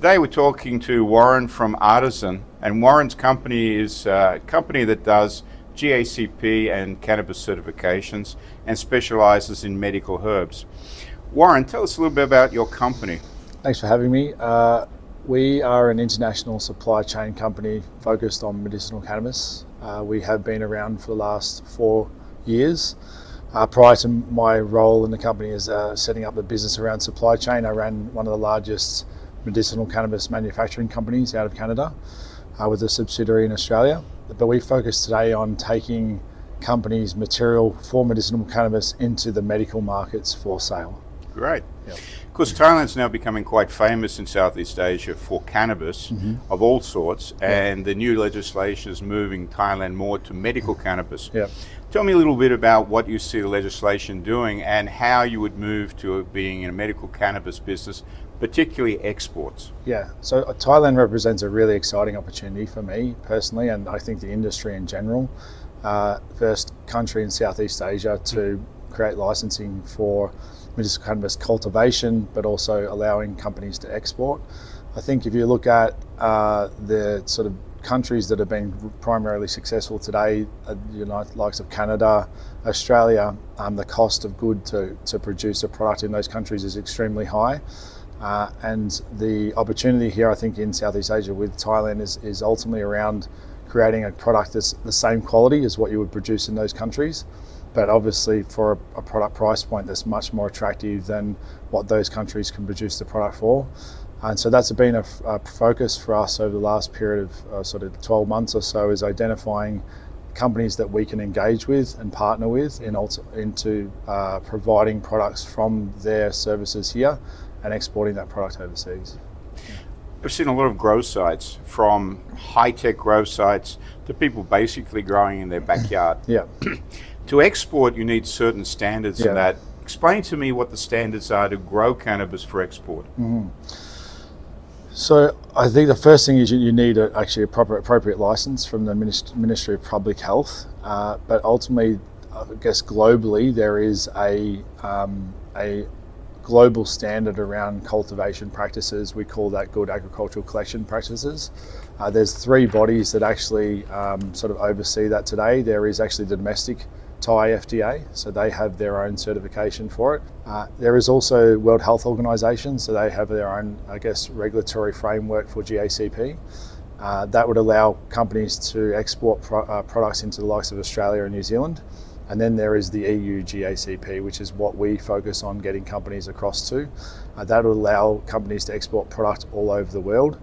Today we're talking to Warren from Ardezen, and Warren's company is a company that does GACP and cannabis certifications and specializes in medical herbs. Warren, tell us a little bit about your company. Thanks for having me. We are an international supply chain company focused on medicinal cannabis. We have been around for the last 4 years. Prior to my role in the company as setting up the business around supply chain, I ran one of the largest medicinal cannabis manufacturing companies out of Canada with a subsidiary in Australia. But we focus today on taking companies' material for medicinal cannabis into the medical markets for sale. Great. Yep. Of course, Thailand's now becoming quite famous in Southeast Asia for cannabis of all sorts, and the new legislation is moving Thailand more to medical cannabis. Yep. Tell me a little bit about what you see the legislation doing and how you would move to being in a medical cannabis business, particularly exports. Yeah, so Thailand represents a really exciting opportunity for me personally, and I think the industry in general. First country in Southeast Asia to create licensing for medicinal cannabis cultivation, but also allowing companies to export. I think if you look at the sort of countries that have been primarily successful today, likes of Canada, Australia, the cost of good to produce a product in those countries is extremely high. And the opportunity here, I think, in Southeast Asia with Thailand is ultimately around creating a product that's the same quality as what you would produce in those countries, but obviously for a product price point that's much more attractive than what those countries can produce the product for. And so that's been a focus for us over the last period of sort of 12 months or so, is identifying companies that we can engage with and partner with into providing products from their services here and exporting that product overseas. I've seen a lot of grow sites, from high-tech grow sites to people basically growing in their backyard. Yeah. To export, you need certain standards in that. Explain to me what the standards are to grow cannabis for export. So I think the first thing is you need actually a proper appropriate license from the Ministry of Public Health. But ultimately, I guess globally, there is a global standard around cultivation practices. We call that good agricultural collection practices. There's 3 bodies that actually sort of oversee that today. There is actually the domestic Thai FDA, so they have their own certification for it. There is also World Health Organization, so they have their own, I guess, regulatory framework for GACP. That would allow companies to export products into the likes of Australia and New Zealand. And then there is the EU GACP, which is what we focus on getting companies across to. That will allow companies to export product all over the world.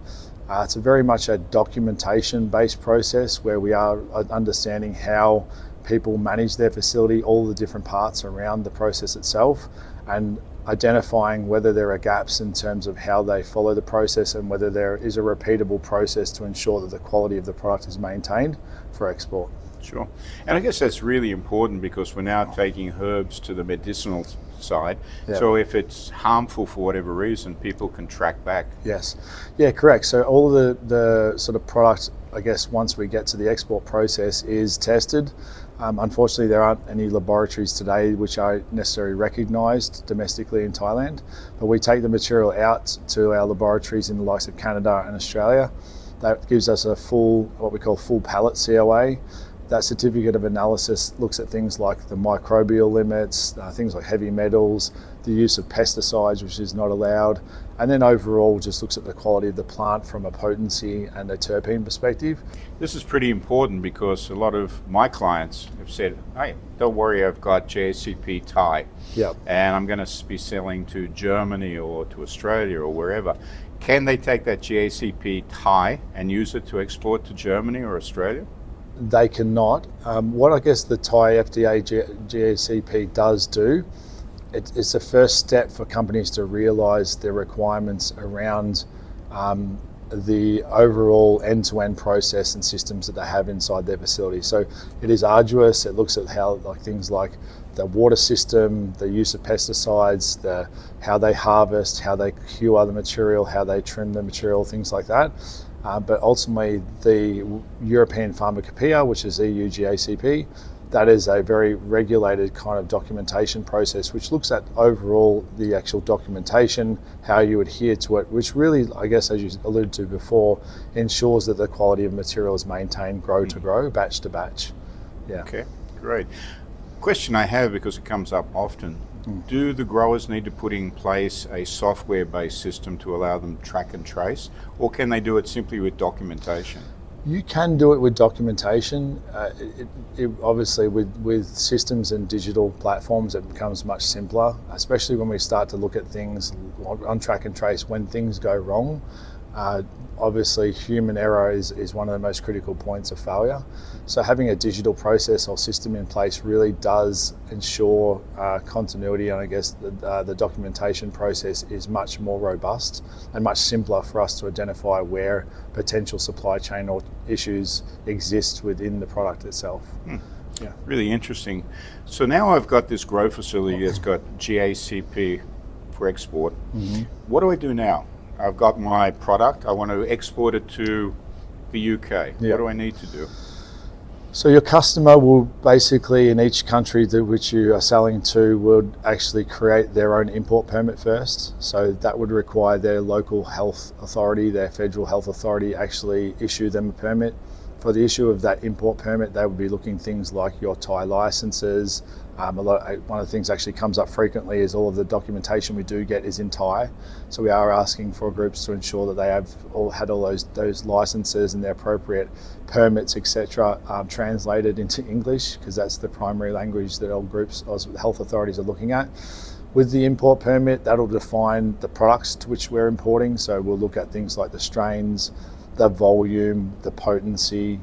It's very much a documentation-based process where we are understanding how people manage their facility, all the different parts around the process itself, and identifying whether there are gaps in terms of how they follow the process and whether there is a repeatable process to ensure that the quality of the product is maintained for export. Sure. And I guess that's really important because we're now taking herbs to the medicinal side. Yeah. So if it's harmful for whatever reason, people can track back. Yes. Yeah, correct. So all the sort of product, I guess, once we get to the export process is tested. Unfortunately, there aren't any laboratories today which are necessarily recognised domestically in Thailand, but we take the material out to our laboratories in the likes of Canada and Australia. That gives us a what we call full pallet COA. That certificate of analysis looks at things like the microbial limits, things like heavy metals, the use of pesticides, which is not allowed, and then overall just looks at the quality of the plant from a potency and a terpene perspective. This is pretty important because a lot of my clients have said, hey, don't worry, I've got GACP Thai, and I'm going to be selling to Germany or to Australia or wherever. Can they take that GACP Thai and use it to export to Germany or Australia? They cannot. What I guess the Thai FDA GACP does do, it's the first step for companies to realise their requirements around the overall end-to-end process and systems that they have inside their facility. So it is arduous. It looks at how things like the water system, the use of pesticides, how they harvest, how they cure the material, how they trim the material, things like that. But ultimately, the European Pharmacopoeia, which is EU GACP, that is a very regulated kind of documentation process, which looks at overall the actual documentation, how you adhere to it, which really, I guess, as you alluded to before, ensures that the quality of material is maintained grow to grow, batch to batch. Yeah. Okay, great. Question I have, because it comes up often, do the growers need to put in place a software-based system to allow them to track and trace, or can they do it simply with documentation? You can do it with documentation. Obviously, with systems and digital platforms, it becomes much simpler, especially when we start to look at things on track and trace when things go wrong. Obviously, human error is one of the most critical points of failure. So having a digital process or system in place really does ensure continuity, and I guess the documentation process is much more robust and much simpler for us to identify where potential supply chain or issues exist within the product itself. Yeah, really interesting. So now I've got this grow facility that's got GACP for export. What do I do now? I've got my product, I want to export it to the UK. What do I need to do? So your customer will basically, in each country which you are selling to, would actually create their own import permit first. So that would require their local health authority, their federal health authority, actually issue them a permit. For the issue of that import permit, they would be looking things like your Thai licenses. One of the things actually comes up frequently is all of the documentation we do get is in Thai. So we are asking for groups to ensure that they have all those licenses and their appropriate permits, etc., translated into English, because that's the primary language that all groups, health authorities are looking at. With the import permit, that'll define the products to which we're importing. So we'll look at things like the strains, the volume, the potency,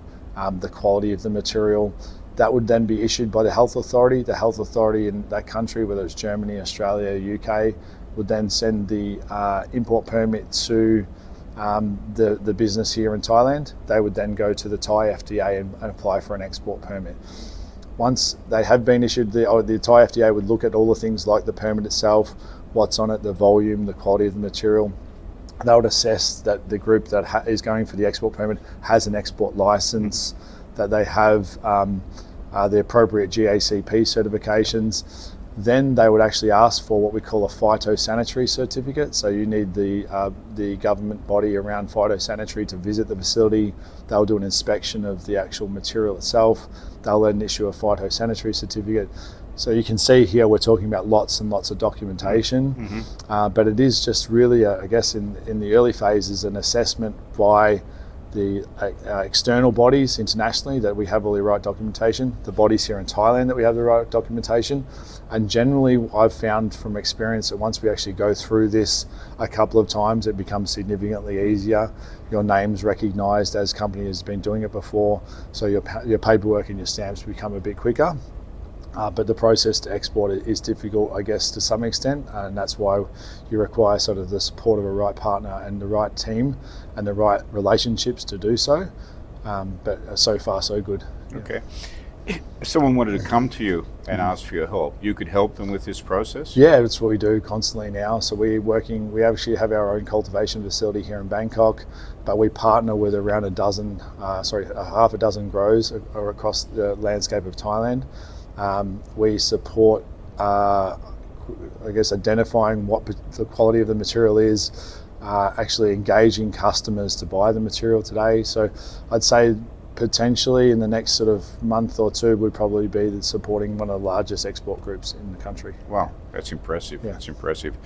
the quality of the material. That would then be issued by the health authority. The health authority in that country, whether it's Germany, Australia, UK, would then send the import permit to the business here in Thailand. They would then go to the Thai FDA and apply for an export permit. Once they have been issued, the Thai FDA would look at all the things like the permit itself, what's on it, the volume, the quality of the material. They would assess that the group that is going for the export permit has an export license, that they have the appropriate GACP certifications. Then they would actually ask for what we call a phytosanitary certificate. So you need the government body around phytosanitary to visit the facility. They'll do an inspection of the actual material itself. They'll then issue a phytosanitary certificate. So you can see here we're talking about lots and lots of documentation, but it is just really, I guess, in the early phases, an assessment by the external bodies internationally that we have all the right documentation, the bodies here in Thailand that we have the right documentation, and generally I've found from experience that once we actually go through this a couple of times, it becomes significantly easier. Your name's recognised as company has been doing it before, so your paperwork and your stamps become a bit quicker. But the process to export it is difficult, I guess, to some extent, and that's why you require sort of the support of a right partner and the right team and the right relationships to do so. But so far, so good. Okay. If someone wanted to come to you and ask for your help, you could help them with this process? Yeah, that's what we do constantly now. So we actually have our own cultivation facility here in Bangkok, but we partner with around half a dozen grows across the landscape of Thailand. We support, I guess, identifying what the quality of the material is, actually engaging customers to buy the material today. So I'd say potentially in the next sort of month or two would probably be supporting one of the largest export groups in the country. Wow, that's impressive. Yeah. That's impressive.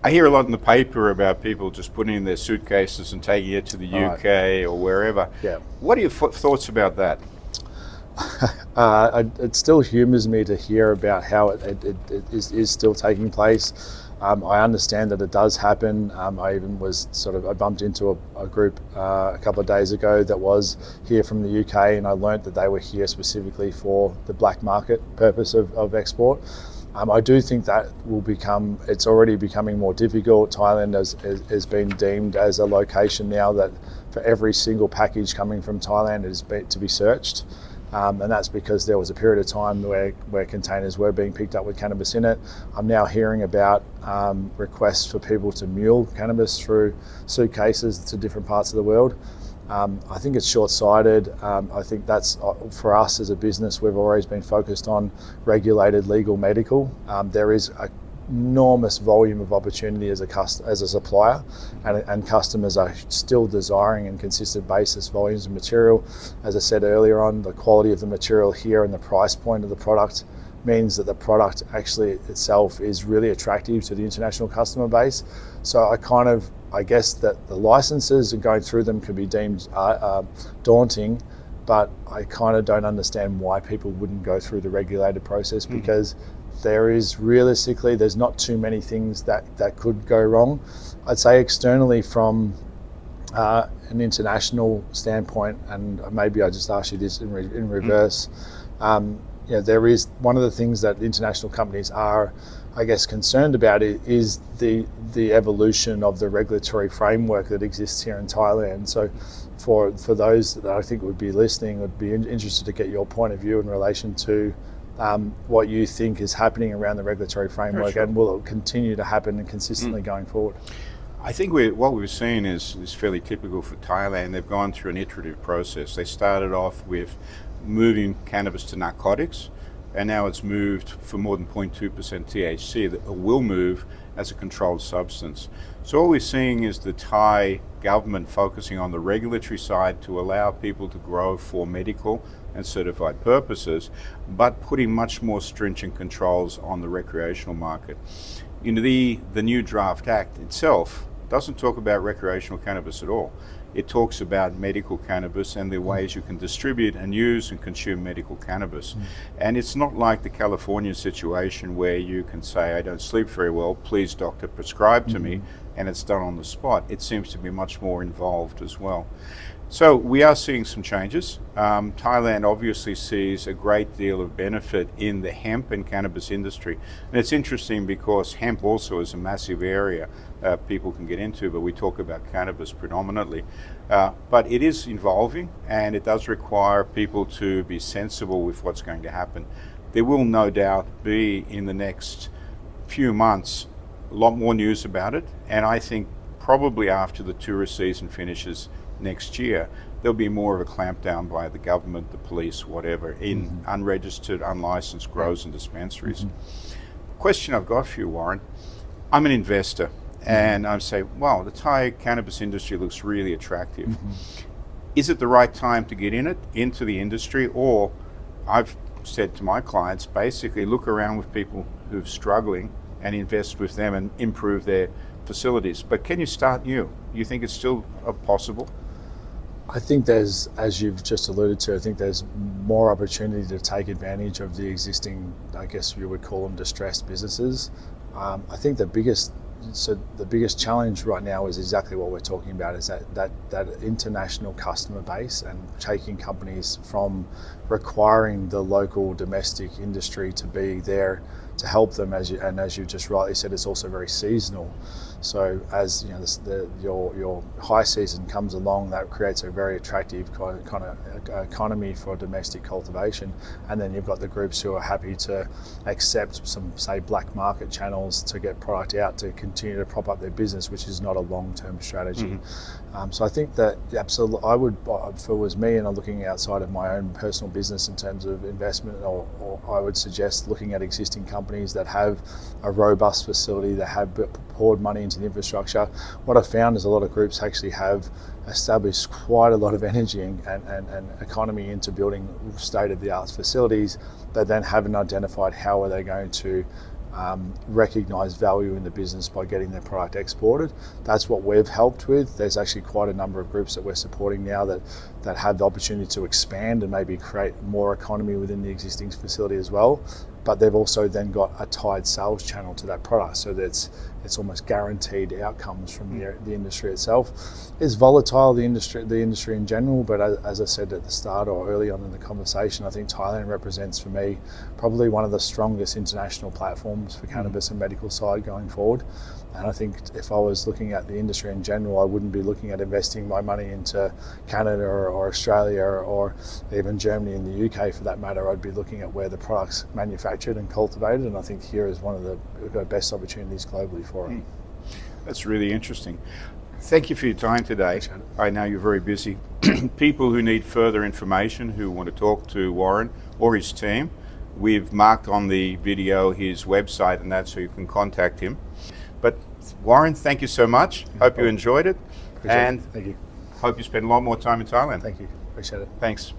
I hear a lot in the paper about people just putting in their suitcases and taking it to the UK or wherever. Yeah. What are your thoughts about that? It still humours me to hear about how it is still taking place. I understand that it does happen. I even I bumped into a group a couple of days ago that was here from the UK, and I learnt that they were here specifically for the black market purpose of export. I do think that it's already becoming more difficult. Thailand has been deemed as a location now that for every single package coming from Thailand is to be searched. And that's because there was a period of time where containers were being picked up with cannabis in it. I'm now hearing about requests for people to mule cannabis through suitcases to different parts of the world. I think it's short-sighted. I think that's, for us as a business, we've always been focused on regulated, legal, medical. There is a enormous volume of opportunity as a supplier, and customers are still desiring in consistent basis volumes of material. As I said earlier on, the quality of the material here and the price point of the product means that the product actually itself is really attractive to the international customer base. So I guess that the licenses and going through them could be deemed daunting, but I kind of don't understand why people wouldn't go through the regulated process, because there's not too many things that could go wrong. I'd say externally from an international standpoint, and maybe I just ask you this in reverse, there is one of the things that international companies are, I guess, concerned about is the evolution of the regulatory framework that exists here in Thailand. So for those that I think would be listening, would be interested to get your point of view in relation to what you think is happening around the regulatory framework, sure. and will it continue to happen and consistently going forward? I think what we've seen is fairly typical for Thailand. They've gone through an iterative process. They started off with moving cannabis to narcotics, and now it's moved for more than 0.2% THC, that will move as a controlled substance. So all we're seeing is the Thai government focusing on the regulatory side to allow people to grow for medical and certified purposes, but putting much more stringent controls on the recreational market. The new draft act itself doesn't talk about recreational cannabis at all. It talks about medical cannabis and the ways you can distribute and use and consume medical cannabis. And it's not like the California situation where you can say, I don't sleep very well, please doctor prescribe to me, and it's done on the spot. It seems to be much more involved as well. So we are seeing some changes. Thailand obviously sees a great deal of benefit in the hemp and cannabis industry. And it's interesting because hemp also is a massive area people can get into, but we talk about cannabis predominantly. But it is evolving, and it does require people to be sensible with what's going to happen. There will no doubt be, in the next few months, a lot more news about it. And I think probably after the tourist season finishes next year, there'll be more of a clampdown by the government, the police, whatever, in unregistered, unlicensed grows and dispensaries. The question I've got for you, Warren, I'm an investor, and I say, wow, the Thai cannabis industry looks really attractive. Is it the right time to get into the industry? Or I've said to my clients, basically look around with people who're struggling and invest with them and improve their facilities. But can you start new? You think it's still possible? I think there's, as you've just alluded to, I think there's more opportunity to take advantage of the existing, I guess you would call them distressed businesses. I think the biggest challenge right now is exactly what we're talking about, is that international customer base, and taking companies from requiring the local domestic industry to be there to help them, as you just rightly said, it's also very seasonal. So as your high season comes along, that creates a very attractive kind of economy for domestic cultivation. And then you've got the groups who are happy to accept some, say, black market channels to get product out to continue to prop up their business, which is not a long-term strategy. So I think that absolutely, if it was me and I'm looking outside of my own personal business in terms of investment, or I would suggest looking at existing companies that have a robust facility, that have poured money into the infrastructure. What I've found is a lot of groups actually have established quite a lot of energy and economy into building state-of-the-art facilities, but then haven't identified how are they going to recognise value in the business by getting their product exported. That's what we've helped with. There's actually quite a number of groups that we're supporting now that have the opportunity to expand and maybe create more economy within the existing facility as well. But they've also then got a tied sales channel to that product, so that it's almost guaranteed outcomes from the industry itself. It's volatile, the industry in general, but as I said at the start or early on in the conversation, I think Thailand represents for me probably one of the strongest international platforms for cannabis and medical side going forward. And I think if I was looking at the industry in general, I wouldn't be looking at investing my money into Canada or Australia or even Germany and the UK for that matter. I'd be looking at where the product's manufactured and cultivated, and I think here is one of the best opportunities globally for it. That's really interesting. thank you for your time today. Appreciate it. I know you're very busy. People who need further information, who want to talk to Warren or his team, we've marked on the video his website and that, so you can contact him. But Warren, thank you so much. Hope you enjoyed it. Appreciate And it. Thank you. hope you spend a lot more time in Thailand. Thank you. Appreciate it. Thanks.